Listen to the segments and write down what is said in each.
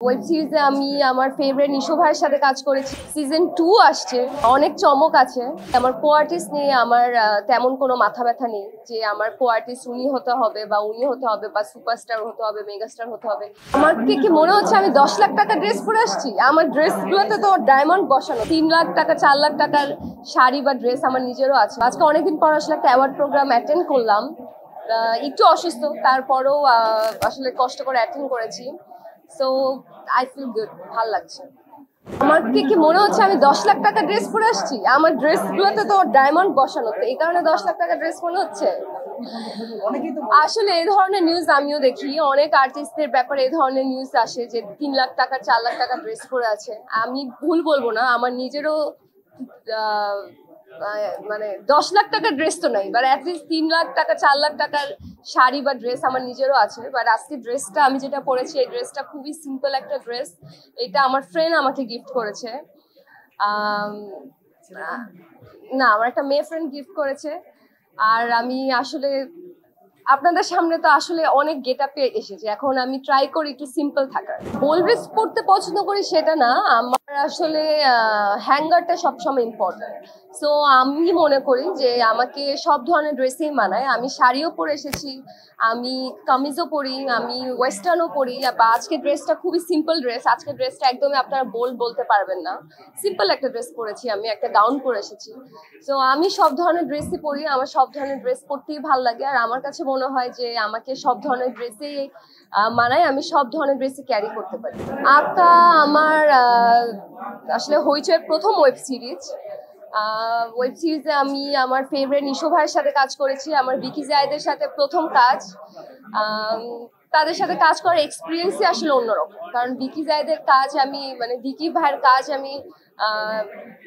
Web সিরিজে আমি আমার ফেভারিট নিশো ভাইয়ের সাথে কাজ করেছি। সিজন 2 আসছে, অনেক চমক আছে। আমার কো আর্টিস্ট নিয়ে আমার তেমন কোনো মাথা ব্যথা নেই যে আমার কো আর্টিস্ট উনি হতে হবে বা উনি হতে হবে বা সুপারস্টার হতে হবে, মেগাস্টার হতে হবে। আমাকে কি মনে হচ্ছে আমি 10 লাখ টাকা ড্রেস পরে আসছি? আমার ড্রেসগুলোতে তো ডায়মন্ড বসানো। 3 লাখ টাকা 4 লাখ টাকার শাড়ি বা ড্রেস আমার নিজেরও আছে। আজকে অনেকদিন পর আসলে একটা অ্যাওয়ার্ড প্রোগ্রাম অ্যাটেন্ড করলাম। একটু অসুস্থ, তারপরেও আসলে কষ্ট করে অ্যাটেন্ড করেছি। সো আই ফিল গুড, ভালো লাগছে। আমাকে কি মনে হচ্ছে আমি 10 লাখ টাকা ড্রেস পরে আসছি? আমার ড্রেসগুলোতে তো ডায়মন্ড বসানো, তো এই কারণে 10 লাখ টাকা ড্রেস মনে হচ্ছে। আসলে এই ধরনের নিউজ আমিও দেখি, অনেক আর্টিস্টদের ব্যাপারে এই ধরনের নিউজ আসে যে 3 লাখ টাকা 4 লাখ টাকা ড্রেস পরে আছে। আমি ভুল বলবো না, আমার নিজেরও মানে 10 লাখ টাকার ড্রেস তো নাই, বাট অ্যাটলিস্ট 3 লাখ টাকা 4 লাখ টাকার শাড়ি বা ড্রেস আমার নিজেরও আছে। বাট আজকে ড্রেসটা আমি যেটা পরেছি, এই ড্রেসটা খুবই সিম্পল একটা ড্রেস। এটা আমার ফ্রেন্ড আমাকে গিফট করেছে। না, আমার একটা মেয়ে ফ্রেন্ড গিফট করেছে। আর আমি আসলে আপনাদের সামনে তো আসলে অনেক গেট আপে এসেছে, এখন আমি ট্রাই করি একটু সিম্পল থাকার। বোল্ড ড্রেস পরতে পছন্দ করি সেটা না, আমার আসলে হ্যাঙ্গারটা সবসময় ইম্পর্টেন্ট। সো আমি মনে করি যে আমাকে সব ধরনের ড্রেসেই মানায়। আমি শাড়িও পরে এসেছি, আমি কামিজও পরি, আমি ওয়েস্টার্নও পরি। বা আজকে ড্রেসটা খুবই সিম্পল ড্রেস, আজকে ড্রেসটা একদমই আপনারা বোল্ড বলতে পারবেন না। সিম্পল একটা ড্রেস পরেছি, আমি একটা গাউন পরে এসেছি। সো আমি সব ধরনের ড্রেসই পরি, আমার সব ধরনের ড্রেস পরতেই ভালো লাগে। আর আমার কাছে মনে হয় যে আমাকে সব ধরনের ড্রেসেই মানায়, আমি সব ধরনের ড্রেসই ক্যারি করতে পারি। আঁকা আমার আসলে হইচইয়ের প্রথম ওয়েব সিরিজে আমি আমার ফেভারিট নিশো ভাইয়ের সাথে কাজ করেছি। আমার বিকি জায়েদের সাথে প্রথম কাজ। তাদের সাথে কাজ করার এক্সপিরিয়েন্সই আসলে অন্যরকম, কারণ বিকি জায়েদের কাজ আমি বিকি ভাইয়ের কাজ আমি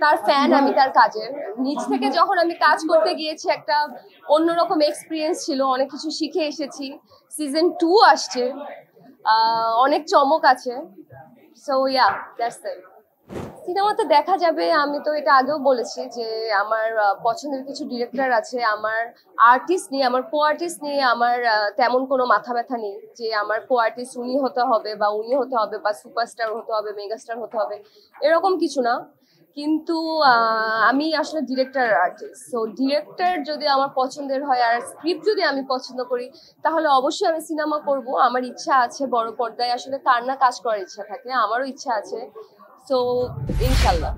তার ফ্যান, আমি তার কাজের। নিজ থেকে যখন আমি কাজ করতে গিয়েছি, একটা অন্যরকম এক্সপিরিয়েন্স ছিল, অনেক কিছু শিখে এসেছি। সিজন 2 আসছে, অনেক চমক আছে। So yeah, that's it. সিনেমাতে দেখা যাবে, আমি তো এটা আগেও বলেছি যে আমার পছন্দের কিছু ডিরেক্টর আছে। আমার আর্টিস্ট নিয়ে, আমার কো আর্টিস্ট নিয়ে আমার তেমন কোনো মাথা ব্যথা নেই যে আমার কো আর্টিস্ট উনি হতে হবে বা উনি হতে হবে বা সুপারস্টার হতে হবে, মেগাস্টার হতে হবে, এরকম কিছু না। কিন্তু আমি আসলে ডিরেক্টর আর্টিস্ট। সো ডিরেক্টর যদি আমার পছন্দের হয় আর স্ক্রিপ্ট যদি আমি পছন্দ করি, তাহলে অবশ্যই আমি সিনেমা করব। আমার ইচ্ছা আছে বড় পর্দায়, আসলে কার না কাজ করার ইচ্ছা থাকে, আমারও ইচ্ছা আছে। সো ইনশাল্লাহ।